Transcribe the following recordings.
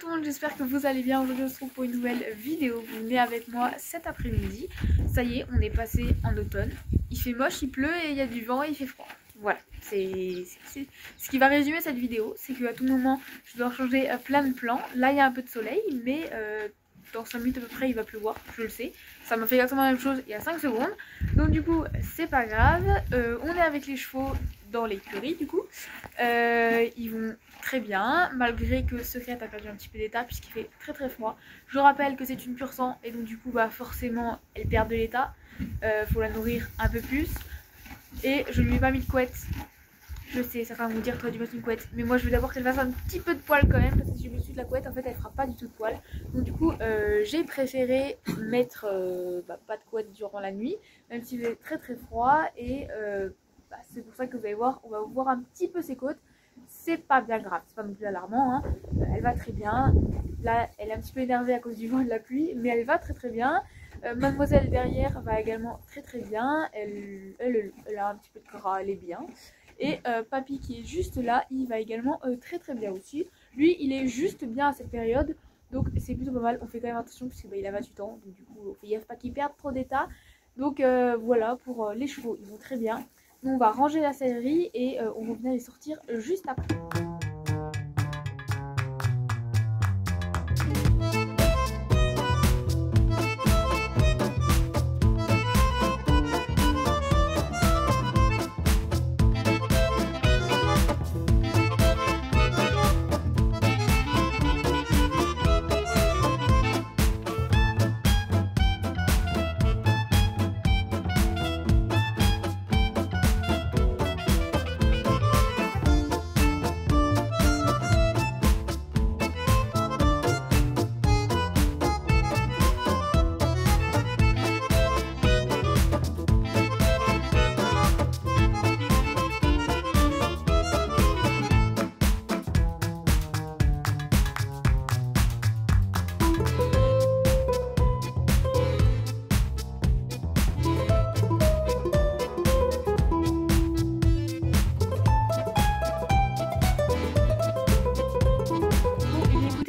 tout le monde, j'espère que vous allez bien. Aujourd'hui on se retrouve pour une nouvelle vidéo. Vous venez avec moi cet après-midi. Ça y est, on est passé en automne. Il fait moche, il pleut et il y a du vent et il fait froid. Voilà, c'est ce qui va résumer cette vidéo. C'est qu'à tout moment je dois changer plein de plans. Là il y a un peu de soleil, mais dans 5 minutes à peu près il va pleuvoir, je le sais. Ça m'a fait exactement la même chose il y a 5 secondes. Donc du coup c'est pas grave. On est avec les chevaux dans l'écurie du coup. Ils vont très bien, malgré que Secret a perdu un petit peu d'état puisqu'il fait très très froid. Je rappelle que c'est une pure sang et donc du coup bah forcément elle perd de l'état. Faut la nourrir un peu plus. Et je lui ai pas mis de couette. Je sais, certains vont vous dire toi tu mettre une couette, mais moi je veux d'abord qu'elle fasse un petit peu de poil quand même, parce que si je lui suis de la couette en fait elle fera pas du tout de poil. Donc du coup j'ai préféré mettre pas de couette durant la nuit, même s'il fait très très froid. Et c'est pour ça que vous allez voir, on va voir un petit peu ses côtes. C'est pas bien grave, c'est pas non plus alarmant, hein. Elle va très bien. Là elle est un petit peu énervée à cause du vent et de la pluie, mais elle va très très bien. Mademoiselle derrière va également très très bien. Elle a un petit peu de gras, elle est bien. Et Papy qui est juste là, il va également très très bien aussi. Lui il est juste bien à cette période, donc c'est plutôt pas mal. On fait quand même attention parce qu'il a 28 ans, donc du coup on fait gaffe pas qu'il perde trop d'état. Donc voilà pour les chevaux, ils vont très bien. Nous on va ranger la sellerie et on va venir les sortir juste après.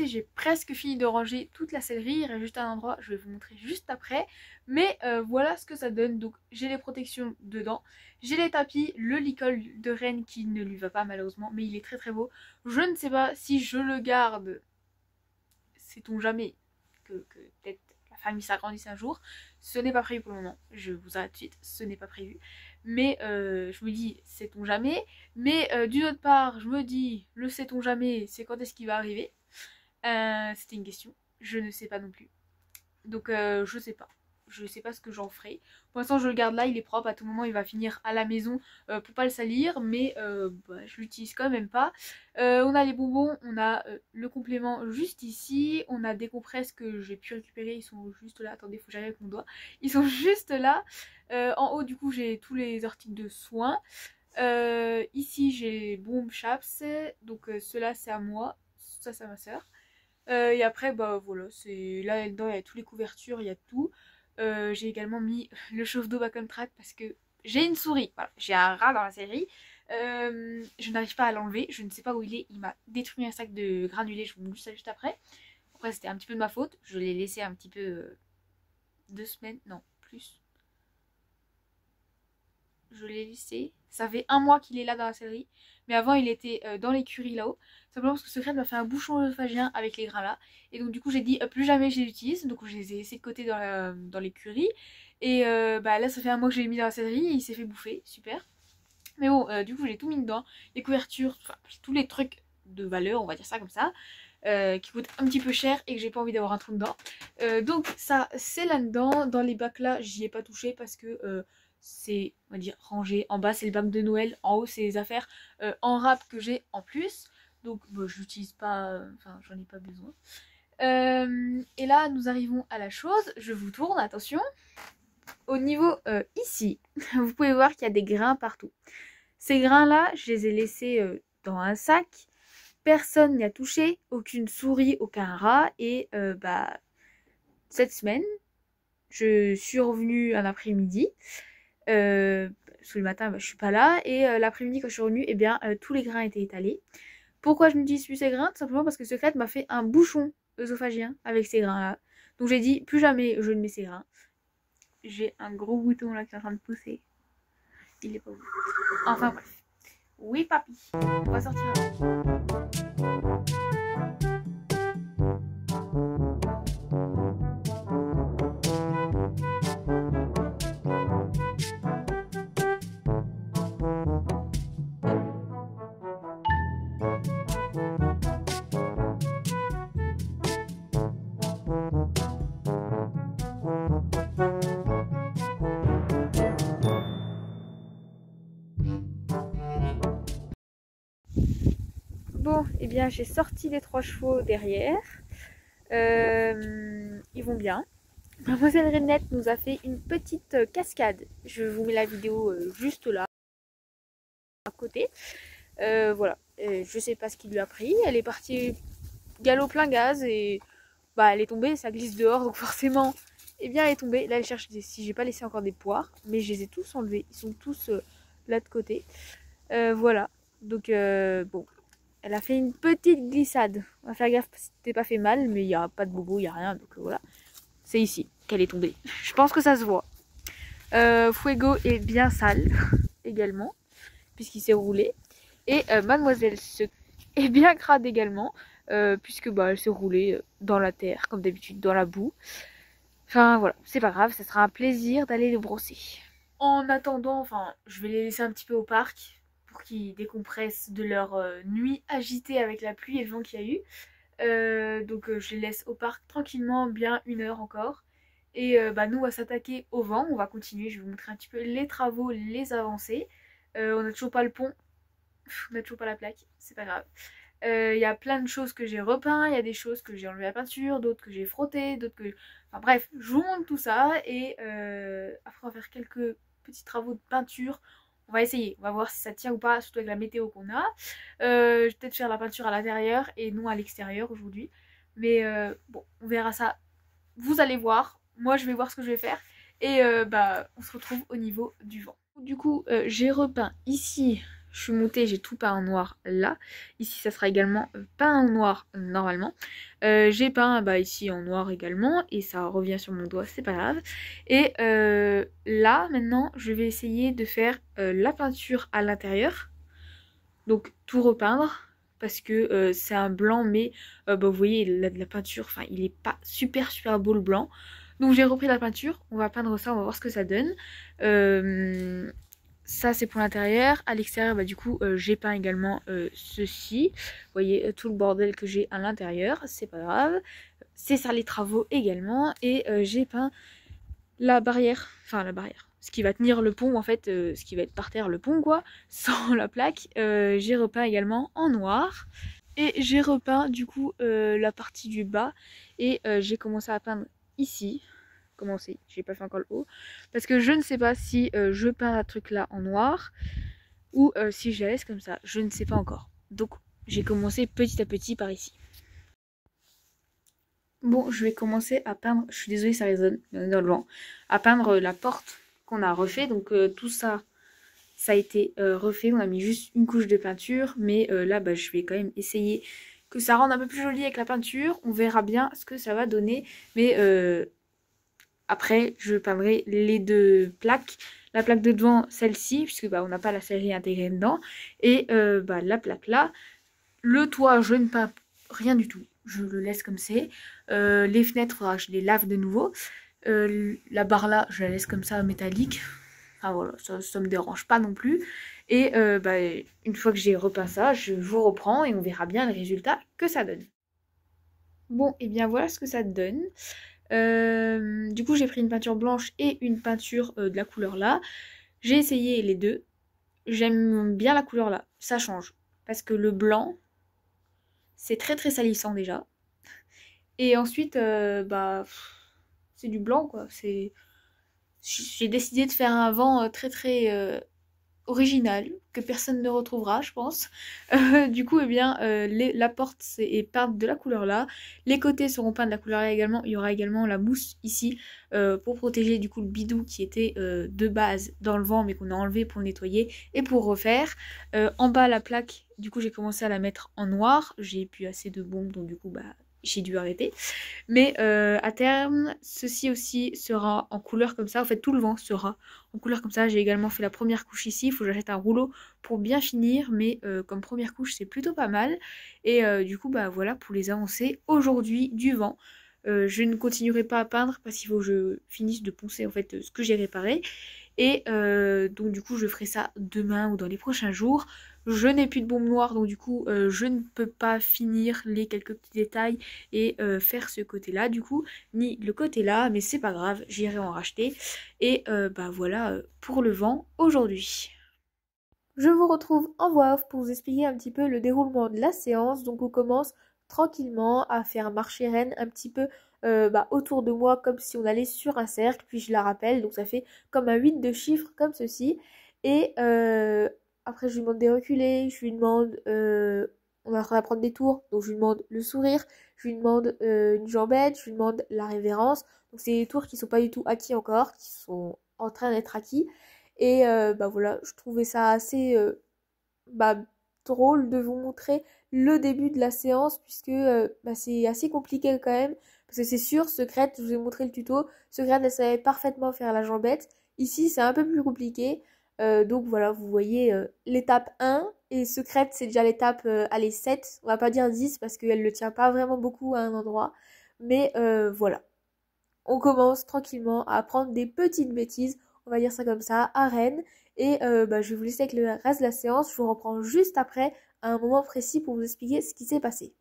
J'ai presque fini de ranger toute la sellerie, il reste juste un endroit, je vais vous montrer juste après. Mais voilà ce que ça donne. Donc j'ai les protections dedans, j'ai les tapis, le licol de Rennes qui ne lui va pas malheureusement, mais il est très très beau. Je ne sais pas si je le garde, sait-on jamais que peut-être la famille s'agrandisse un jour. Ce n'est pas prévu pour le moment, je vous arrête tout de suite, ce n'est pas prévu. Mais je me dis, sait-on jamais. Mais d'une autre part, je me dis, le sait-on jamais, c'est quand est-ce qu'il va arriver. C'était une question, je ne sais pas non plus. Donc je sais pas. Je sais pas ce que j'en ferai. Pour l'instant je le garde là, il est propre, à tout moment il va finir à la maison pour pas le salir. Mais je l'utilise quand même pas. On a les bonbons, on a le complément juste ici. On a des compresses que j'ai pu récupérer, ils sont juste là. Attendez, faut que j'arrive avec mon doigt. Ils sont juste là. En haut du coup j'ai tous les articles de soins. Ici j'ai les bombes chaps. Donc ceux-là c'est à moi, ça c'est à ma soeur. Et après bah voilà, c'est là dedans il y a toutes les couvertures, il y a tout. J'ai également mis le chauffe-d'eau back on track parce que j'ai une souris, voilà, j'ai un rat dans la série. Je n'arrive pas à l'enlever, je ne sais pas où il est, il m'a détruit un sac de granulés, je vous montre ça juste après. Après c'était un petit peu de ma faute, je l'ai laissé un petit peu 2 semaines, non plus. Je l'ai laissé, ça fait 1 mois qu'il est là dans la sellerie, mais avant il était dans l'écurie là-haut, simplement parce que Secret m'a fait un bouchon œsophagien avec les grains là, et donc du coup j'ai dit plus jamais je les utilise, donc je les ai laissés de côté dans l'écurie. Et là ça fait 1 mois que je l'ai mis dans la sellerie et il s'est fait bouffer, super. Mais bon, du coup j'ai tout mis dedans, les couvertures, enfin tous les trucs de valeur, on va dire ça comme ça, qui coûtent un petit peu cher et que j'ai pas envie d'avoir un trou dedans. Donc ça c'est là-dedans. Dans les bacs là j'y ai pas touché parce que c'est, on va dire, rangé. En bas c'est le bac de Noël, en haut c'est les affaires en rap que j'ai en plus. Donc je l'utilise pas, enfin j'en ai pas besoin. Et là nous arrivons à la chose, je vous tourne, attention. Au niveau ici, vous pouvez voir qu'il y a des grains partout. Ces grains là je les ai laissés dans un sac. Personne n'y a touché, aucune souris, aucun rat. Et cette semaine, je suis revenue un après-midi. Parce que le matin, je suis pas là. Et l'après-midi, quand je suis revenue, tous les grains étaient étalés. Pourquoi je n'utilise plus ces grains? Tout simplement parce que Secret m'a fait un bouchon œsophagien avec ces grains-là. Donc j'ai dit, plus jamais je ne mets ces grains. J'ai un gros bouton là qui est en train de pousser. Il est pas beau. Enfin bref. Oui, papy. On va sortir. Bon, et eh bien j'ai sorti les 3 chevaux derrière. Ils vont bien. Mademoiselle Renette nous a fait une petite cascade. Je vous mets la vidéo juste là, à côté. Voilà, je sais pas ce qui lui a pris. Elle est partie galop plein gaz et bah elle est tombée, ça glisse dehors donc forcément, eh bien elle est tombée. Là elle cherche si j'ai pas laissé encore des poires, mais je les ai tous enlevés. Ils sont tous là de côté. Voilà, donc bon. Elle a fait une petite glissade. On va faire gaffe si t'es pas fait mal, mais il n'y a pas de bobo, il n'y a rien. Donc voilà. C'est ici qu'elle est tombée. Je pense que ça se voit. Fuego est bien sale également, puisqu'il s'est roulé. Et Mademoiselle est bien crade également, puisque bah, elle s'est roulée dans la terre, comme d'habitude, dans la boue. Enfin voilà, c'est pas grave, ça sera un plaisir d'aller les brosser. En attendant, enfin, je vais les laisser un petit peu au parc pour qu'ils décompressent de leur nuit agitée avec la pluie et le vent qu'il y a eu. Donc je les laisse au parc tranquillement, bien 1 heure encore. Et bah, nous on va s'attaquer au vent, on va continuer, je vais vous montrer un petit peu les travaux, les avancées. On n'a toujours pas le pont, on n'a toujours pas la plaque, c'est pas grave. Il y a plein de choses que j'ai repeint, il y a des choses que j'ai enlevé la peinture, d'autres que j'ai frotté, d'autres que... Enfin bref, je vous montre tout ça et après on va faire quelques petits travaux de peinture. On va essayer, on va voir si ça tient ou pas, surtout avec la météo qu'on a. Je vais peut-être faire la peinture à l'intérieur et non à l'extérieur aujourd'hui. Mais bon, on verra ça. Vous allez voir, moi je vais voir ce que je vais faire. Et bah, on se retrouve au niveau du vent. Du coup, j'ai repeint ici, je suis montée, j'ai tout peint en noir là. Ici, ça sera également peint en noir normalement. J'ai peint bah, ici en noir également et ça revient sur mon doigt, c'est pas grave. Et là, maintenant, je vais essayer de faire la peinture à l'intérieur. Donc, tout repeindre parce que c'est un blanc, mais bah, vous voyez, la peinture, enfin, il est pas super beau le blanc. Donc j'ai repris la peinture, on va peindre ça, on va voir ce que ça donne. Ça c'est pour l'intérieur. À l'extérieur, bah, du coup, j'ai peint également ceci. Vous voyez tout le bordel que j'ai à l'intérieur, c'est pas grave. C'est ça les travaux également. Et j'ai peint la barrière, enfin la barrière. Ce qui va tenir le pont en fait, ce qui va être par terre le pont quoi, sans la plaque. J'ai repeint également en noir. Et j'ai repeint du coup la partie du bas. Et j'ai commencé à peindre ici. Commencer, j'ai pas fait encore le haut parce que je ne sais pas si je peins un truc là en noir ou si je la laisse comme ça, je ne sais pas encore. Donc j'ai commencé petit à petit par ici. Bon, je vais commencer à peindre, je suis désolée ça résonne dans le vent, à peindre la porte qu'on a refait. Donc tout ça, ça a été refait, on a mis juste une couche de peinture, mais là bah, je vais quand même essayer que ça rende un peu plus joli avec la peinture. On verra bien ce que ça va donner, mais après, je peindrai les 2 plaques. La plaque de devant, celle-ci, puisque bah, on n'a pas la serrerie intégrée dedans. Et bah, la plaque là. Le toit, je ne peins rien du tout. Je le laisse comme c'est. Les fenêtres, il faudra que je les lave de nouveau. La barre là, je la laisse comme ça, métallique. Enfin voilà, ça me dérange pas non plus. Et bah, une fois que j'ai repeint ça, je vous reprends et on verra bien le résultat que ça donne. Bon, et bien voilà ce que ça donne. Du coup j'ai pris une peinture blanche et une peinture de la couleur là. J'ai essayé les deux. J'aime bien la couleur là, ça change. Parce que le blanc, c'est très salissant déjà. Et ensuite, bah, c'est du blanc quoi. J'ai décidé de faire un vent très original que personne ne retrouvera, je pense. Du coup, eh bien, la porte est peinte de la couleur là. Les côtés seront peints de la couleur là également. Il y aura également la mousse ici pour protéger du coup le bidou qui était de base dans le vent mais qu'on a enlevé pour le nettoyer et pour refaire. En bas, la plaque, du coup, j'ai commencé à la mettre en noir. J'ai plus assez de bombes donc du coup, bah, j'ai dû arrêter. Mais à terme, ceci aussi sera en couleur comme ça. En fait, tout le vent sera en couleur comme ça. J'ai également fait la première couche ici. Il faut que j'achète un rouleau pour bien finir. Mais comme première couche, c'est plutôt pas mal. Et du coup, bah voilà pour les avancées aujourd'hui du vent. Je ne continuerai pas à peindre parce qu'il faut que je finisse de poncer en fait ce que j'ai réparé. Et donc du coup je ferai ça demain ou dans les prochains jours. Je n'ai plus de bombe noire donc du coup je ne peux pas finir les quelques petits détails et faire ce côté là du coup, ni le côté là, mais c'est pas grave, j'irai en racheter. Et bah voilà pour le vent aujourd'hui. Je vous retrouve en voix off pour vous expliquer un petit peu le déroulement de la séance. Donc on commence tranquillement à faire marcher Reine un petit peu autour de moi comme si on allait sur un cercle. Puis je la rappelle, donc ça fait comme un 8 de chiffres comme ceci. Et après je lui demande de reculer, je lui demande... on est en train d'apprendre des tours, donc je lui demande le sourire, je lui demande une jambette, je lui demande la révérence. Donc c'est des tours qui sont pas du tout acquis encore, qui sont en train d'être acquis. Et bah voilà, je trouvais ça assez bah, drôle de vous montrer le début de la séance puisque bah, c'est assez compliqué quand même. Parce que c'est sûr, Secrète, je vous ai montré le tuto, Secrète elle savait parfaitement faire la jambette. Ici c'est un peu plus compliqué. Donc voilà, vous voyez l'étape 1 et Secrète c'est déjà l'étape allez 7, on va pas dire 10 parce qu'elle ne tient pas vraiment beaucoup à un endroit. Mais voilà, on commence tranquillement à apprendre des petites bêtises, on va dire ça comme ça, à Rennes. Et bah, je vais vous laisser avec le reste de la séance. Je vous reprends juste après, à un moment précis, pour vous expliquer ce qui s'est passé.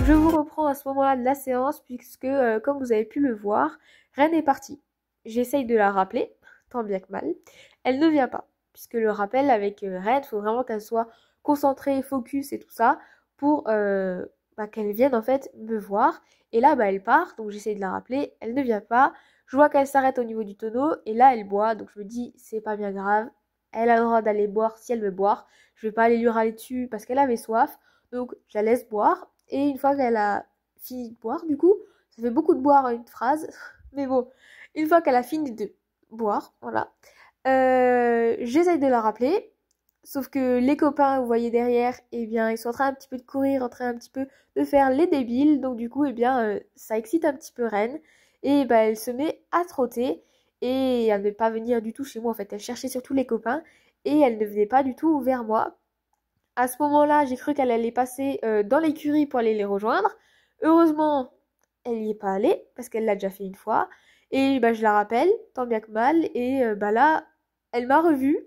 Je vous reprends à ce moment-là de la séance puisque, comme vous avez pu le voir, Reine est partie. J'essaye de la rappeler, tant bien que mal. Elle ne vient pas, puisque le rappel avec Reine, il faut vraiment qu'elle soit concentrée, focus et tout ça, pour qu'elle vienne en fait me voir. Et là, bah, elle part, donc j'essaye de la rappeler, elle ne vient pas. Je vois qu'elle s'arrête au niveau du tonneau, et là, elle boit, donc je me dis, c'est pas bien grave. Elle a le droit d'aller boire si elle veut boire. Je vais pas aller lui râler dessus parce qu'elle avait soif. Donc je la laisse boire. Et une fois qu'elle a fini de boire, du coup, ça fait beaucoup de boire en une phrase. Mais bon, une fois qu'elle a fini de boire, voilà. J'essaye de la rappeler. Sauf que les copains, vous voyez derrière, eh bien, ils sont en train un petit peu de courir, en train un petit peu de faire les débiles. Donc du coup, eh bien, ça excite un petit peu Reine. Et bah, elle se met à trotter. Et elle ne veut pas venir du tout chez moi, en fait. Elle cherchait surtout les copains. Et elle ne venait pas du tout vers moi. À ce moment-là, j'ai cru qu'elle allait passer dans l'écurie pour aller les rejoindre. Heureusement, elle n'y est pas allée, parce qu'elle l'a déjà fait une fois. Et bah, je la rappelle, tant bien que mal. Et bah là, elle m'a revue.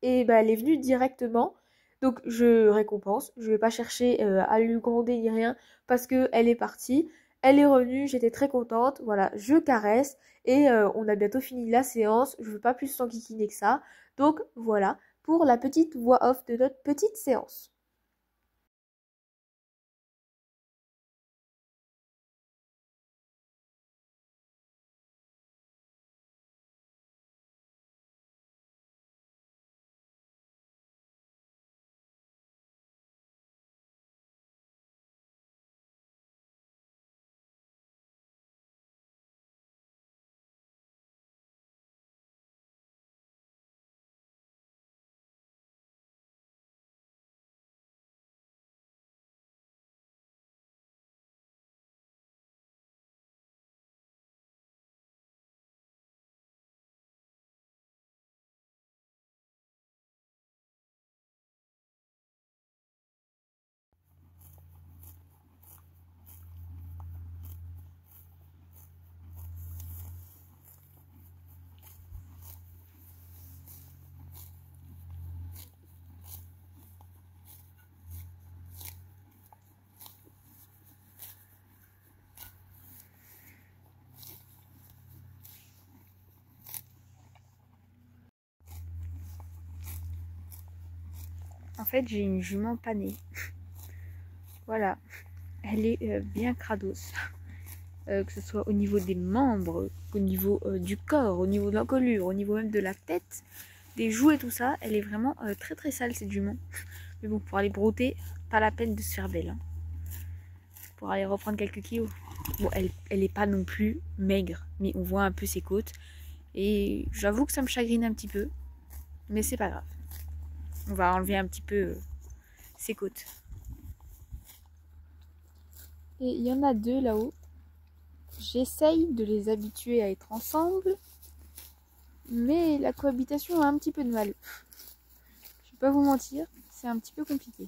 Et bah, elle est venue directement. Donc je récompense. Je vais pas chercher à lui gronder ni rien, parce qu'elle est partie. Elle est revenue, j'étais très contente. Voilà, je caresse. Et on a bientôt fini la séance. Je veux pas plus s'enquiquiner que ça. Donc voilà pour la petite voix off de notre petite séance. fait j'ai une jument panée. Voilà, elle est bien crados. Que ce soit au niveau des membres, au niveau du corps, au niveau de l'encolure, au niveau même de la tête, des joues et tout ça, elle est vraiment très très sale cette jument. Mais bon, pour aller brouter, pas la peine de se faire belle. Hein. Pour aller reprendre quelques kilos. Bon, elle est pas non plus maigre, mais on voit un peu ses côtes. Et j'avoue que ça me chagrine un petit peu, mais c'est pas grave. On va enlever un petit peu ses côtes. Et il y en a deux là-haut. J'essaye de les habituer à être ensemble, mais la cohabitation a un petit peu de mal. Je vais pas vous mentir, c'est un petit peu compliqué.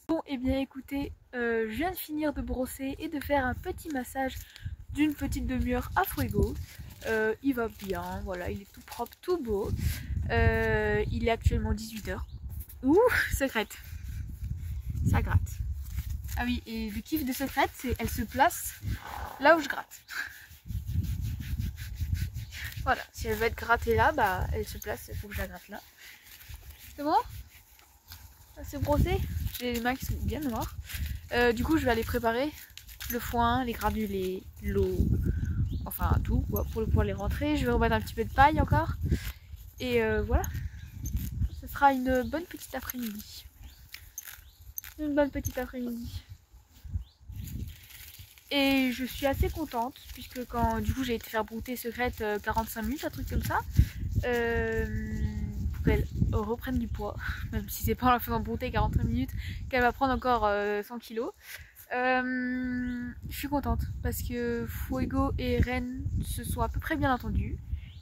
Bon, et bien écoutez, je viens de finir de brosser et de faire un petit massage d'une petite demi-heure à Fuego. Il va bien, voilà, il est tout propre, tout beau. Il est actuellement 18 h. Ouh, secrète. Ça gratte. Ah oui, et le kiff de secrète, c'est qu'elle se place là où je gratte. Voilà, si elle veut être grattée là, bah elle se place, il faut que je la gratte là. C'est bon? C'est brossé? J'ai les mains qui sont bien noires. Du coup, je vais aller préparer le foin, les granulés, l'eau, enfin tout quoi, pour pouvoir les rentrer. Je vais remettre un petit peu de paille encore. Et voilà, ce sera une bonne petite après-midi. Une bonne petite après-midi. Et je suis assez contente, puisque quand du coup j'ai été faire brouter secrète 45 minutes, un truc comme ça, pour qu'elle reprenne du poids, même si c'est pas en la faisant brouter 45 minutes qu'elle va prendre encore 100 kilos. Je suis contente parce que Fuego et Ren se sont à peu près bien entendus.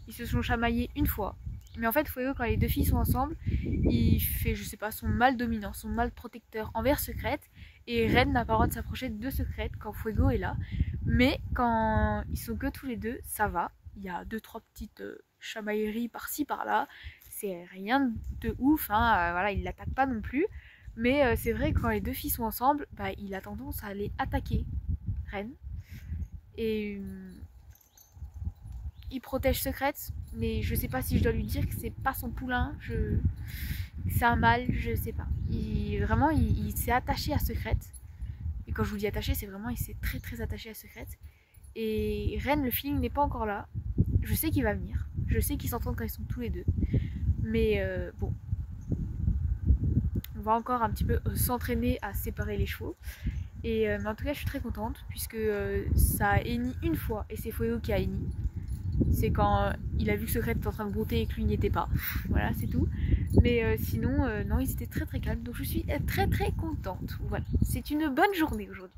Ils se sont chamaillés une fois. Mais en fait, Fuego, quand les deux filles sont ensemble, il fait, je sais pas, son mâle dominant, son mâle protecteur envers Secrète. Et Ren n'a pas le droit de s'approcher de Secrète quand Fuego est là. Mais quand ils sont que tous les deux, ça va. Il y a 2-3 petites chamailleries par-ci par-là. C'est rien de ouf, hein. Voilà, il l'attaque pas non plus. Mais c'est vrai que quand les deux filles sont ensemble, bah, il a tendance à aller attaquer Ren. Et il protège Secrète, mais je sais pas si je dois lui dire que c'est pas son poulain. C'est un mâle, je sais pas. Vraiment, il s'est attaché à Secrète. Et quand je vous dis attaché, c'est vraiment, il s'est très très attaché à Secrète. Et Ren, le feeling n'est pas encore là. Je sais qu'il va venir. Je sais qu'ils s'entendent quand ils sont tous les deux. Mais bon. On va encore un petit peu s'entraîner à séparer les chevaux. Et mais en tout cas, je suis très contente puisque ça a henni une fois et c'est Fuego qui a henni. C'est quand il a vu que Secrète était en train de brouter et que lui n'y était pas. Voilà, c'est tout. Mais sinon, non, ils étaient très très calmes. Donc je suis très très contente. Voilà, c'est une bonne journée aujourd'hui.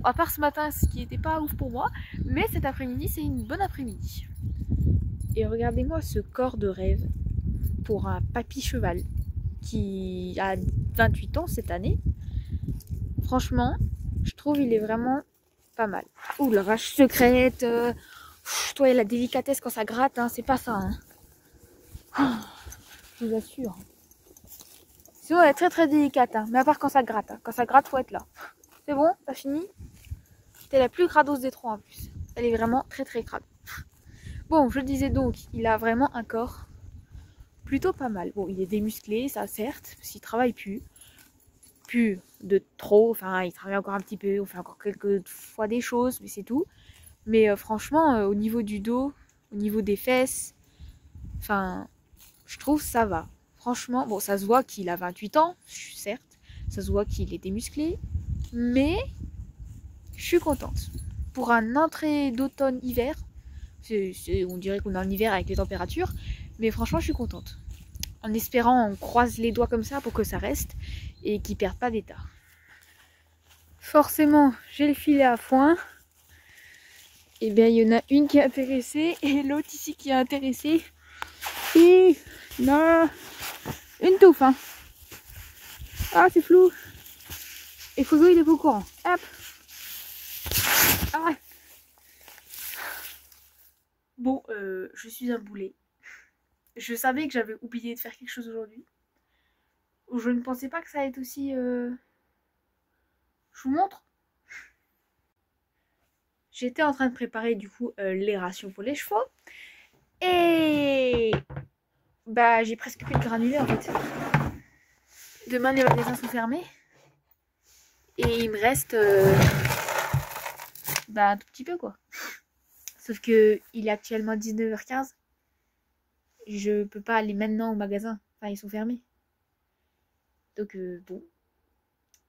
À part ce matin, ce qui n'était pas ouf pour moi. Mais cet après-midi, c'est une bonne après-midi. Et regardez-moi ce corps de rêve pour un papy cheval qui a 28 ans cette année. Franchement, je trouve il est vraiment pas mal. Ouh la vache, Secrète. Toi, il y a la délicatesse quand ça gratte, hein, c'est pas ça. Hein. Oh, je vous assure. Sinon, elle est très très délicate, hein, mais à part quand ça gratte. Hein. Quand ça gratte, faut être là. C'est bon, t'as fini? T'es la plus crados des trois en plus. Elle est vraiment très très crade. Bon, je disais donc, il a vraiment un corps plutôt pas mal. Bon, il est démusclé, ça certes, parce qu'il travaille plus de trop. Enfin, il travaille encore un petit peu, on fait encore quelques fois des choses, mais c'est tout. Mais franchement, au niveau du dos, au niveau des fesses, enfin, je trouve ça va. Franchement, bon, ça se voit qu'il a 28 ans, certes. Ça se voit qu'il est démusclé. Mais je suis contente. Pour un entrée d'automne-hiver, on dirait qu'on est en hiver avec les températures. Mais franchement, je suis contente. En espérant, on croise les doigts comme ça pour que ça reste et qu'il ne perde pas d'état. forcément j'ai le filet à foin. Et bien il y en a une qui est intéressée et l'autre ici qui est intéressée. Et non, une touffe hein. Ah c'est flou. Et Fozo il est pas au courant. Hop. Ah. Bon, je suis un boulet. Je savais que j'avais oublié de faire quelque chose aujourd'hui. Je ne pensais pas que ça allait être aussi... Je vous montre. J'étais en train de préparer du coup les rations pour les chevaux. Et... bah j'ai presque plus de granulés en fait. Demain les magasins sont fermés. Et il me reste... bah un tout petit peu quoi. Sauf que il est actuellement 19h15. Je peux pas aller maintenant au magasin. Enfin ils sont fermés. Donc bon.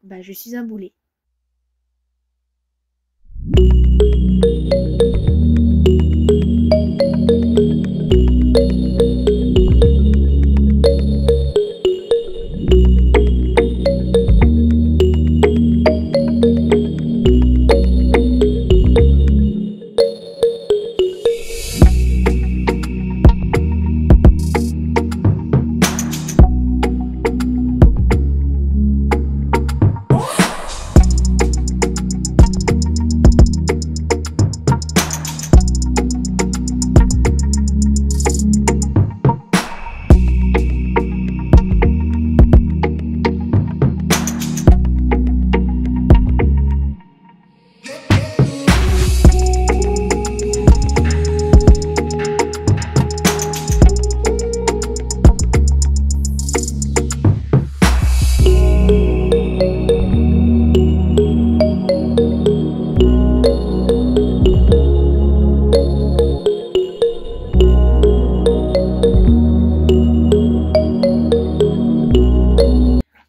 Bah je suis un boulet.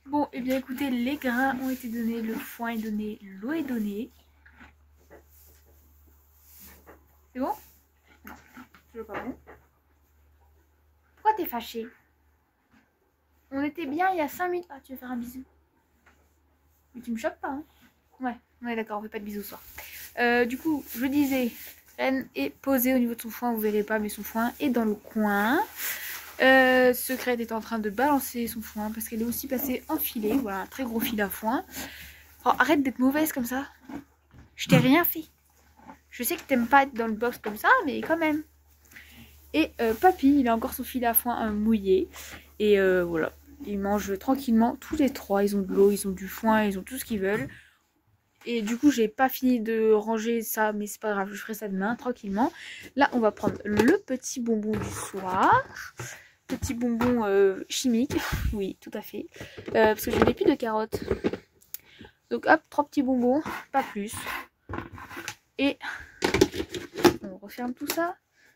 Bon, et bien écoutez, les grains ont été donnés, le foin est donné, l'eau est donnée. C'est bon? Non, c'est pas bon. Pourquoi t'es fâché? On était bien il y a 5 minutes. Ah, tu veux faire un bisou? Mais tu me choques pas, hein? Ouais, d'accord, on fait pas de bisous ce soir. Du coup, je disais, Ren est posée au niveau de son foin, vous verrez pas, mais son foin est dans le coin. Secrète est en train de balancer son foin parce qu'elle est aussi passée en filet. Voilà, un très gros filet à foin. Oh, arrête d'être mauvaise comme ça. Je t'ai rien fait. Je sais que t'aimes pas être dans le box comme ça, mais quand même. Et Papy, il a encore son filet à foin mouillé. Et voilà, ils mangent tranquillement tous les trois. Ils ont de l'eau, ils ont du foin, ils ont tout ce qu'ils veulent. Et du coup, j'ai pas fini de ranger ça, mais c'est pas grave, je ferai ça demain tranquillement. Là, on va prendre le petit bonbon du soir. Petit bonbon chimique. Oui, tout à fait. Parce que je n'ai plus de carottes. Donc hop, 3 petits bonbons, pas plus. Et on referme tout ça.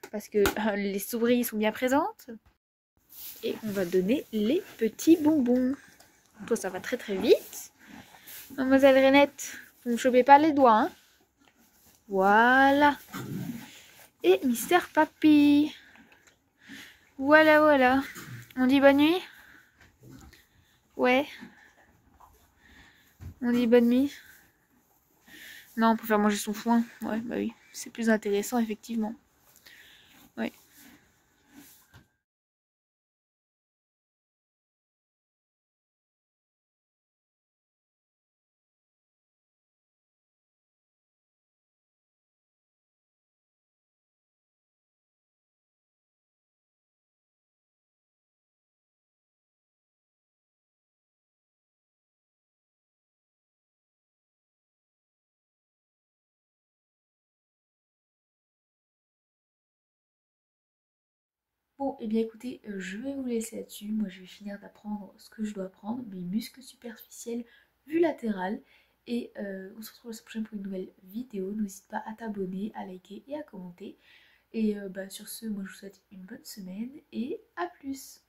Parce que les souris sont bien présentes. Et on va donner les petits bonbons. Toi, ça va très très vite. Mademoiselle Renette, vous ne chopez pas les doigts, hein. Voilà. Et Mister Papy. Voilà, voilà. On dit bonne nuit? Ouais. On dit bonne nuit? Non, on peut faire manger son foin. Ouais, bah oui. C'est plus intéressant, effectivement. Ouais. Bon, et bien écoutez, je vais vous laisser là-dessus. Moi, je vais finir d'apprendre ce que je dois apprendre, mes muscles superficiels, vue latérale. Et on se retrouve la semaine prochaine pour une nouvelle vidéo. N'hésite pas à t'abonner, à liker et à commenter. Et bah, sur ce, moi je vous souhaite une bonne semaine et à plus!